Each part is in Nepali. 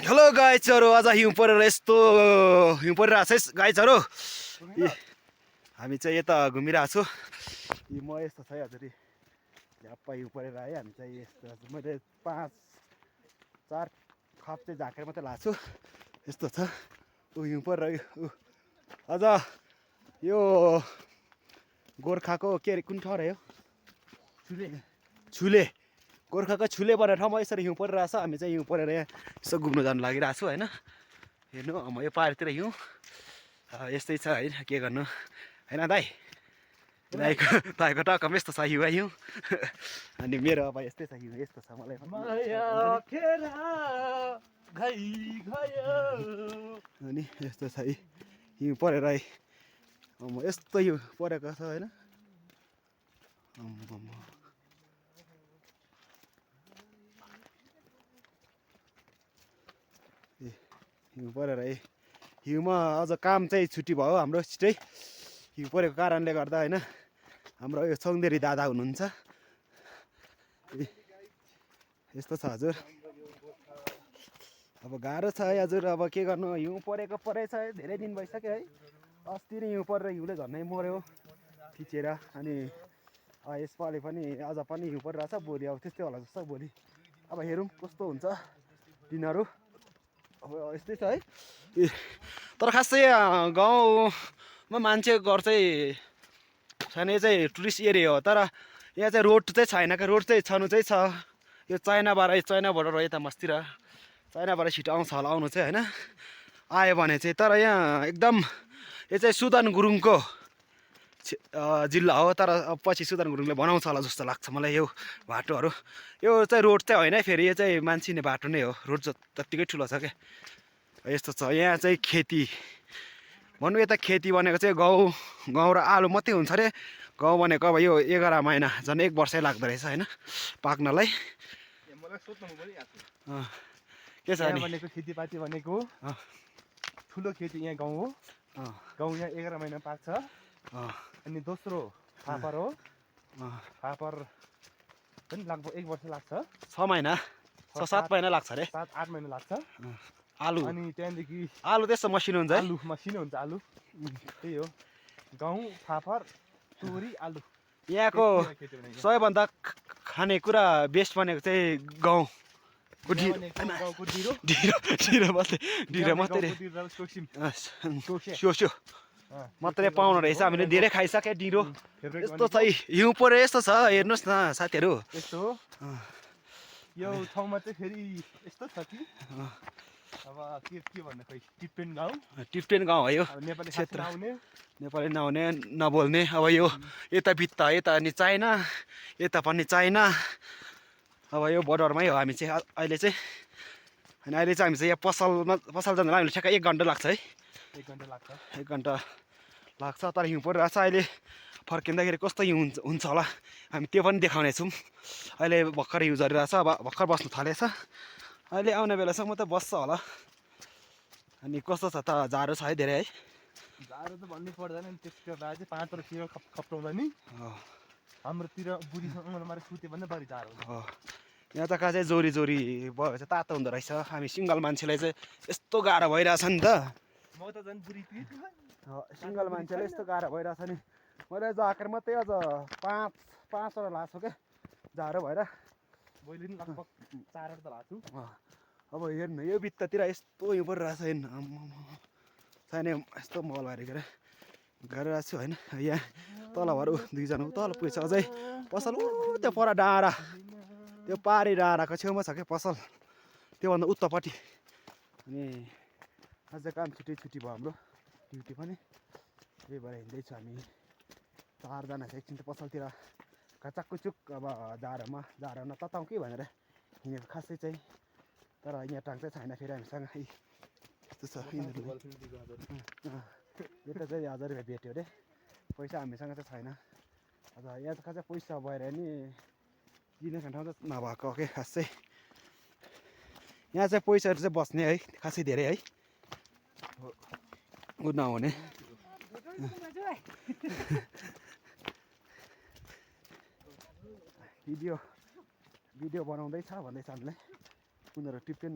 हेलो गाइजहरू, आज हिउँ परेर यस्तो हिउँ परिरहेको छ गाइजहरू। हामी चाहिँ यता घुमिरहेको छु। म यस्तो छ है हजुर, झ्याप्पा हिउँ परेर है। हामी चाहिँ यस्तो मैले 5-4 खप चाहिँ झाँक्रेर मात्रै लाएको छु। यस्तो छ हिउँ परेर अझ यो गोर्खाको के अरे कुन ठाउँ अरे यो छुले गोर्खाको छुले भन्ने ठाउँमा यसरी हिउँ परिरहेको छ। हामी चाहिँ हिउँ परेर यहाँ यसो घुम्नु जानु लागिरहेको छु होइन। हेर्नु यो पारितिर हिउँ यस्तै छ है, के गर्नु होइन दाइ। दाइको टक्कमा यस्तो छ हिउँ हिउँ अनि मेरो अब यस्तै छ हिउँ, यस्तो छ मलाई अनि यस्तो छ है हिउँ परेर यस्तो हिउँ परेको छ होइन। हिउँ परेर है हिउँमा अझ काम चाहिँ छुट्टी भयो हाम्रो छिटै हिउँ परेको कारणले गर्दा होइन। हाम्रो यो चौधरी दादा हुनुहुन्छ, यस्तो छ हजुर। अब गाह्रो छ है हजुर, अब के गर्नु, हिउँ परेको परेछ है, धेरै दिन भइसक्यो है। अस्ति नै हिउँ परेर हिउँले झन्नै मऱ्यो थिचेर। अनि यसपालि पनि अझ पनि हिउँ परिरहेछ। भोलि अब त्यस्तै होला जस्तो। भोलि अब हेरौँ कस्तो हुन्छ दिनहरू। अब यस्तै छ है। तर खासै गाउँमा मान्छे घर चाहिँ छैन, यो चाहिँ टुरिस्ट एरिया हो। तर यहाँ चाहिँ रोड चाहिँ छैन, रोड चाहिँ छनु चाहिँ छ। यो चाइना बोर्डर हो यता मस्तिर, चाइनाबाट छिटो आउँछ होला आउनु चाहिँ होइन, आयो भने चाहिँ। तर यहाँ एकदम यो चाहिँ सुदन गुरुङको जिल्ला हो। तर पछि सुदन गुरुङले बनाउँछ होला जस्तो लाग्छ मलाई यो बाटोहरू। यो चाहिँ रोड चाहिँ होइन फेरि, यो चाहिँ मान्छे बाटो नै हो। रोड जत्तिकै ठुलो छ क्या। यस्तो छ यहाँ चाहिँ खेती भन्नु, यता खेती भनेको चाहिँ गहुँ र आलु मात्रै हुन्छ अरे। गहुँ भनेको अब यो 11 महिना झन् 1 वर्षै लाग्दो रहेछ होइन पाक्नलाई। के छ भनेको खेतीपाती भनेको ठुलो खेती यहाँ गाउँ हो। गाउँ यहाँ 11 महिना पाक्छ। अनि दोस्रो फापर हो। फापर पनि लगभग 1 वर्ष लाग्छ। 6 महिना 6-7 महिना लाग्छ अरे, 7-8 महिना लाग्छ। आलु अनि त्यहाँदेखि आलु त्यस्तो मसिनो हुन्छ है। आलु मसिनो हुन्छ। आलु त्यही हो, गहुँ फापर तोरी आलु। यहाँको सबैभन्दा खानेकुरा बेस्ट भनेको चाहिँ गाउँको ढिँडो मात्रै स्योस्यो मात्रै पाउनु रहेछ। हामीले धेरै खाइसक्यो ढिँडो। यस्तो छ हिउँ परे यस्तो छ, हेर्नुहोस् न साथीहरू। यस्तो हो यो ठाउँमा चाहिँ फेरि यस्तो छ कि अब के भन्नु, खै टिप्टेन गाउँ हो यो नेपाली क्षेत्र। आउने नेपाली नआउने नबोल्ने। अब यो यता भित्ता यता अनि चाइना, यता पनि चाइना। अब यो बोर्डरमै हो हामी चाहिँ अहिले चाहिँ। अनि अहिले चाहिँ हामी चाहिँ यहाँ पसल जाँदा हामीले ठ्याक्कै 1 घन्टा लाग्छ है। 1 घन्टा लाग्छ। 1 घन्टा लाग्छ। तर हिउँ परिरहेको छ। अहिले फर्किँदाखेरि कस्तो हिउँ हुन्छ होला हामी त्यो पनि देखाउने छौँ। अहिले भर्खर हिउँ झरिरहेछ, अब भर्खर बस्नु थालेछ। अहिले आउने बेलासम्म त बस्छ होला। अनि कस्तो छ त, जाडो छ है धेरै है। जाडो त भन्नै पर्दैन नि, त्यसको बाद चाहिँ 5 किलो खप्टाउँदा नि हाम्रोतिर बुढीसँग मारे सुत्यो भने बढी जाडो हुन्छ। यहाँ त कहाँ चाहिँ जोरी भयो चाहिँ तातो हुँदो रहेछ। हामी सिङ्गल मान्छेलाई चाहिँ यस्तो गाह्रो भइरहेछ नि त। म त झन् बुढी सिङ्गल मान्छेलाई यस्तो गाह्रो भइरहेछ नि। मैले जाकेर मात्रै अझ 5-5वटा लाएको छु क्या जाडो भएर। मैले पनि लगभग 4 त लाएको छु। अब हेर्नु यो भित्तातिर यस्तो हिउँ परिरहेछ हेर्नु। छैन यस्तो मल हारेर गरिरहेको छु होइन। यहाँ तल भएर दुईजना तल पुगेछ अझै पसल। त्यो पर डाँडा, त्यो पारी डाँडाको छेउमा छ क्या पसल, त्योभन्दा उत्तापट्टि। अनि अझै काम छुट्टी भयो हाम्रो ड्युटी पनि। त्यही भएर हिँड्दैछु हामी 4जना छ। एकछिन त पसलतिर कचाककुचुक अब जाडोमा तताउँ कि भनेर हिँडेको खासै चाहिँ। तर यहाँ टाङ चाहिँ छैन फेरि हामीसँग। यस्तो छ यता चाहिँ 1000 रुपियाँ भेट्यो अरे पैसा, हामीसँग चाहिँ छैन। अब यहाँ त खासै पैसा भएर नि किन्ने ठाउँ त नभएको के खासै। यहाँ चाहिँ पैसाहरू चाहिँ बस्ने है खासै धेरै है, नहुने। भिडियो बनाउँदैछ भन्दैछ हामीलाई। उनीहरू टिप्टेन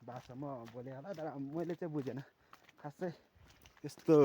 भाषामा बोले होला तर मैले चाहिँ बुझेन खासै त्यस्तो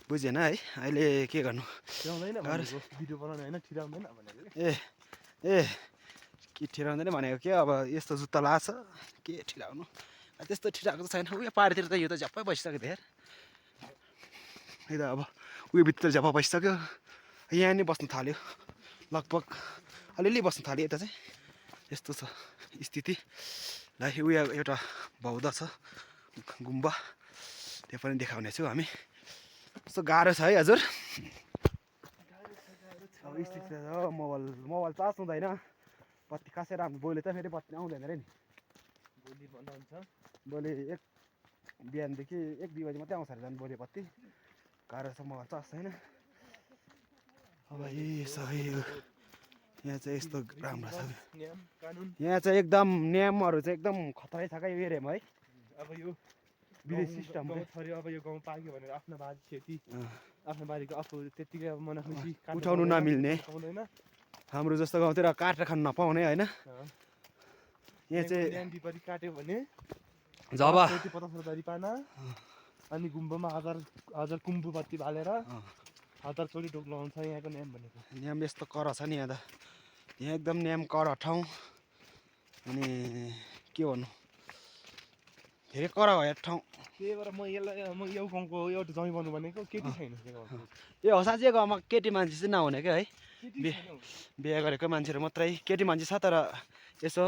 बुझेन है अहिले के गर्नु भिडियो बनाउने होइन ठिराउँदैन भनेको ए के ठिराउँदैन भनेको के अब यस्तो जुत्ता लाछ के ठिराउनु त्यस्तो ठिराएको त छैन उयो पाहाडतिर त यो त झ्याप्पै बसिसक्यो धेर त अब उयो भित्र झ्याप्प बसिसक्यो यहाँ नै बस्नु थाल्यो लगभग अलिअलि बस्नु थाल्यो यता चाहिँ यस्तो छ स्थिति ल उयो एउटा बौद्ध छ गुम्बा त्यो पनि देखाउने छु हामी कस्तो गाह्रो छ है हजुर अब स्थिति छ मोबाइल चार्ज हुँदैन बत्ती खासै राम्रो बोले त फेरि बत्ती आउँदैन अरे नि भोलि भन्दा हुन्छ भोलि बिहानदेखि 1-2 बजी मात्रै आउँछ अरे झन् भोलि बत्ती गाह्रो छ मोबाइल चार्ज छैन अब यहाँ चाहिँ यस्तो राम्रो छ यहाँ चाहिँ एकदम नियमहरू चाहिँ एकदम खतरै छ क्या यो एरियामा है अब यो विदेश सिस्टम थरी अब यो गाउँ पाक्यो भनेर आफ्नो बारी खेती आफ्नो बारीको आफू त्यतिकै अब मनाखुसी उठाउनु नमिल्ने हाम्रो जस्तो गाउँतिर काटेर खानु नपाउने होइन यहाँ चाहिँ विपरीत काट्यो भने जब 50 पाना अनि गुम्बामा हजार कुम्बु बत्ती बालेर 1000 चोली ढोक लगाउँछ यहाँको नियम भनेको नियम यस्तो कर छ नि यहाँ त यहाँ एकदम नियम कर ठाउँ अनि के भन्नु धेरै कर भयो ठाउँ त्यही भएर म यो गाउँको एउटा जमी बन्नु भनेको केटी छैन ए हो साँच्चै गाउँमा केटी मान्छे चाहिँ नहुने क्या है बिहे गरेको मान्छेहरू मात्रै केटी मान्छे छ तर यसो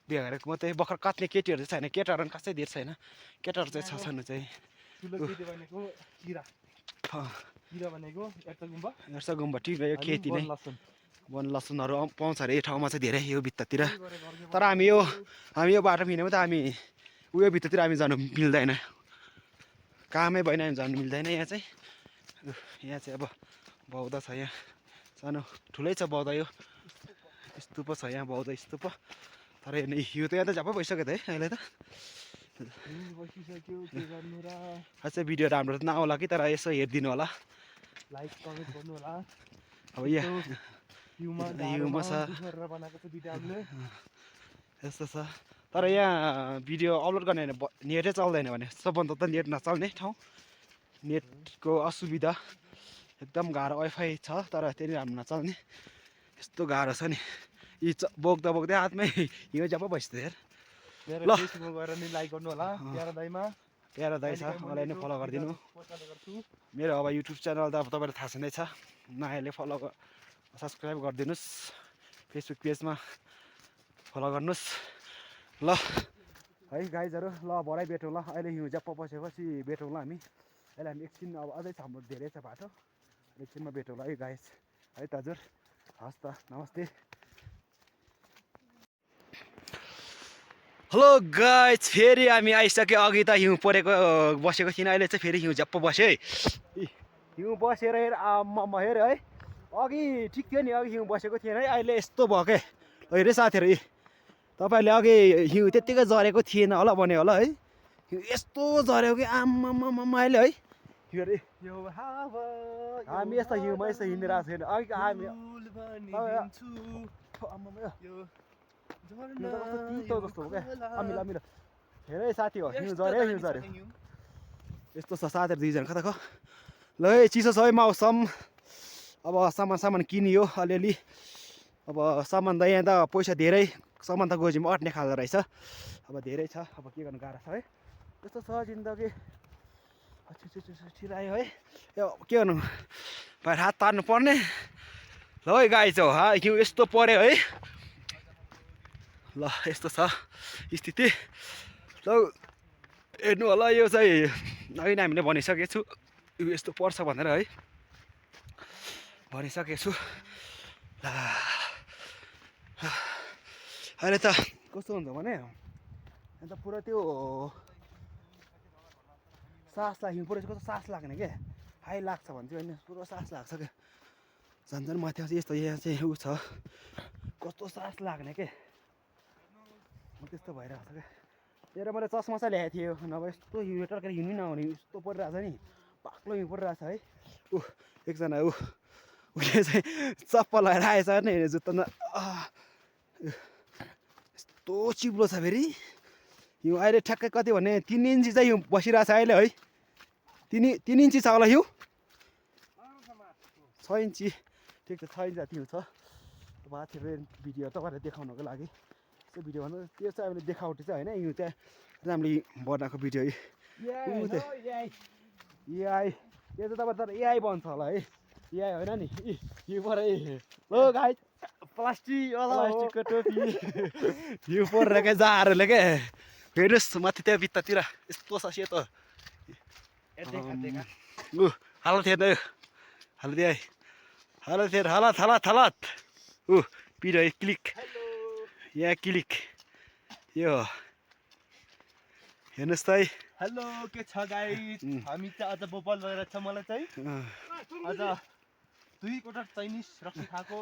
बिहे गरेको मात्रै भर्खर काट्ने केटीहरू चाहिँ छैन केटाहरू पनि खासै धेर छैन केटाहरू चाहिँ छन् चाहिँ किरा भनेको एर्सा गुम्बा ठिक यो खेती नै वन लसुनहरू पाउँछ अरे यो ठाउँमा चाहिँ धेरै यो भित्तातिर तर हामी यो बाटो हिँड्यौँ त हामी उयो भित्रतिर हामी जानु मिल्दैन कामै भएन हामी जानु मिल्दैन यहाँ चाहिँ अब बौद्ध छ यहाँ सानो ठुलै छ बौद्ध यो स्तूप छ यहाँ बौद्ध स्तूप तर यो त यहाँ त झ्याप्पै भइसक्यो त है अहिले त अझै भिडियो राम्रो त नआउला कि तर यसो हेरिदिनु होला लाइक कमेन्ट गर्नु होला अब हिउँमा छ यस्तो छ तर यहाँ भिडियो अपलोड गर्ने नेटै चल्दैन भने सबभन्दा त नेट नचल्ने ठाउँ नेटको असुविधा एकदम गाह्रो वाइफाई छ तर त्यही राम्रो नचल्ने यस्तो गाह्रो छ नि यी बोक्दा बोक्दै हातमै हिउँ जब बस्दै ल गएर नि लाइक गर्नु होला प्यारा दाइ छ मलाई नै फलो गरिदिनु मेरो अब युट्युब च्यानल त अब तपाईँलाई थाहा छँदैछ नयाँले फलो सब्सक्राइब गरिदिनुहोस् फेसबुक पेजमा फलो गर्नुहोस् ल है गाइजहरू ल भरै भेटौँ ल अहिले हिउँ जप्प बसेपछि भेटौँ ल हामी अहिले हामी एकछिन अब अझै छ हाम्रो धेरै छ बाटो एकछिनमा भेटौँ ल है गाइज है त हजुर हस् त नमस्ते हेलो गाइज फेरि हामी आइसक्यो अघि त हिउँ परेको बसेको थिएन अहिले चाहिँ फेरि हिउँ झ्याप्प बस्यो है हिउँ बसेर हेर आम्मा हेर है अघि ठिक थियो नि अघि हिउँ बसेको थिएन है अहिले यस्तो भयो क्या हेरे साथीहरू तपाईँहरूले अघि हिउँ त्यत्तिकै झरेको थिएन होला भन्यो होला है हिउँ यस्तो झऱ्यो कि आम्मामा अहिले है हामी यस्तो हिउँमा यस्तो हिँडिरहेको छैन अघि हामी जस्तो हो क्या अमिलो हेरै साथी हो हिउँ झऱ्यो यस्तो छ साथीहरू दुईजना कता ख ल है चिसो छ है मौसम अब सामान किनियो अलिअलि अब सामान त यहाँ त पैसा धेरै सामान त गोजीमा अट्ने खालको रहेछ अब धेरै छ अब के गर्नु गाह्रो छ है यस्तो छ जिन्दगी छिरायो है के गर्नु बाहिर हात तार्नु पर्ने ल है गाई छ हिउँ यस्तो पऱ्यो है ल यस्तो छ स्थिति ल हेर्नु होला यो चाहिँ अघि नै हामीले भनिसकेको छु यो यस्तो पर्छ भनेर है भनिसकेको छु ल अहिले त कस्तो हुन्छ भने अन्त पुरा त्यो सास लाग्यो पुरा कस्तो सास लाग्ने क्या हाई लाग्छ भने चाहिँ होइन पुरा सास लाग्छ क्या झन् माथि आउँछ यस्तो यहाँ चाहिँ ऊ छ कस्तो सास लाग्ने के त्यस्तो भइरहेको छ क्या हेर मैले चस्मा चाहिँ ल्याएको थिएँ नभए यस्तो हिउँ टर्केर हिँड्नु नआउने यस्तो परिरहेको छ नि बाक्लो हिउँ परिरहेको छ है एकजना उसले चाहिँ चप्पल लगाएर आएछ नि जुत्ता कस्तो चिप्लो छ फेरि हिउँ अहिले ठ्याक्कै कति भने 3 इन्ची चाहिँ हिउँ बसिरहेको छ अहिले है 3 इन्ची छ होला हिउँ 6 इन्ची ठिक छ 6 इन्ची जति हिउँ छ माथि भिडियो तपाईँलाई देखाउनको लागि त्यो भिडियो भन्नु त्यो चाहिँ हामीले देखाउटी चाहिँ होइन हिउँ चाहिँ राम्ररी बनाएको भिडियो एआई यो चाहिँ तपाईँ तर एआई बन्छ होला है एआई होइन नि हिउँ परे लो गाई प्लास्टिकको टोपी हिउँ परेर क्या जाहरूले क्या हेर्नुहोस् माथि त्यहाँ भित्तातिर यस्तो छ सेतो हालत हेर्नु हालत पिरो क्लिक यहाँ क्लिक यो हेर्नुहोस् त है हेलो के छ गाइस हामी चाहिँ आज बोबल भएर छ मलाई चाहिँ आज 2 कोटा चाइनिज रक्सी खाएको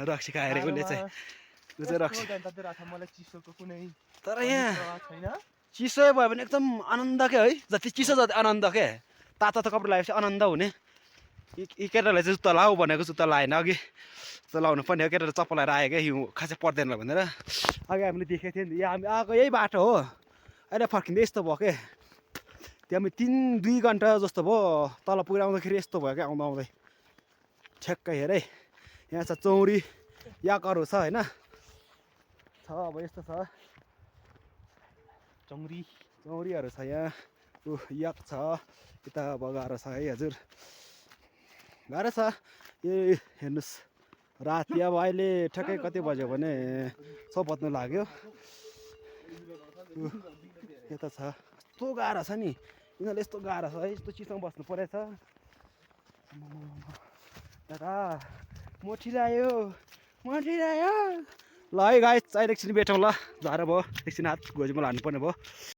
रक्सी खाएर उसले चाहिँ रक्सी मलाई चिसोको कुनै तर यहाँ छैन चिसो भयो भने एकदम आनन्द क्या है जति चिसो जति आनन्द क्या तातो कपडा लगाएपछि आनन्द हुने यी केटालाई चाहिँ जुत्ता लाऊ भनेको जुत्ता लाएन अघि जुत्ता लाउनु पर्ने हो केटाले चप्पल लगाएर आयो क्या हिउँ खासै पर्दैन भनेर अघि हामीले देखेको थियौँ नि यहाँ हामी आएको यही बाटो हो अहिले फर्किँदै यस्तो भयो क्या त्यहाँ 3-2 घन्टा जस्तो भयो तल पुगेर आउँदाखेरि यस्तो भयो क्या आउँदा आउँदै ठ्याक्कै हेर है यहाँ छ चौरी याकहरू छ होइन छ अब यस्तो छ चौरीहरू छ यहाँ याक छ यता अब गाह्रो छ है हजुर गाह्रो छ ए हेर्नुहोस् राति अब अहिले ठ्याक्कै कति बज्यो भने 6 बज्नु लाग्यो यता छ यस्तो गाह्रो छ नि यिनीहरूले यस्तो गाह्रो छ है यस्तो चिसोमा बस्नु परेछ दादा मोटिरायो ल है गाइस चाहिँ एकछिन बेठौँ ल झारो भयो एकछिन हात घोजीमा लानुपर्ने भयो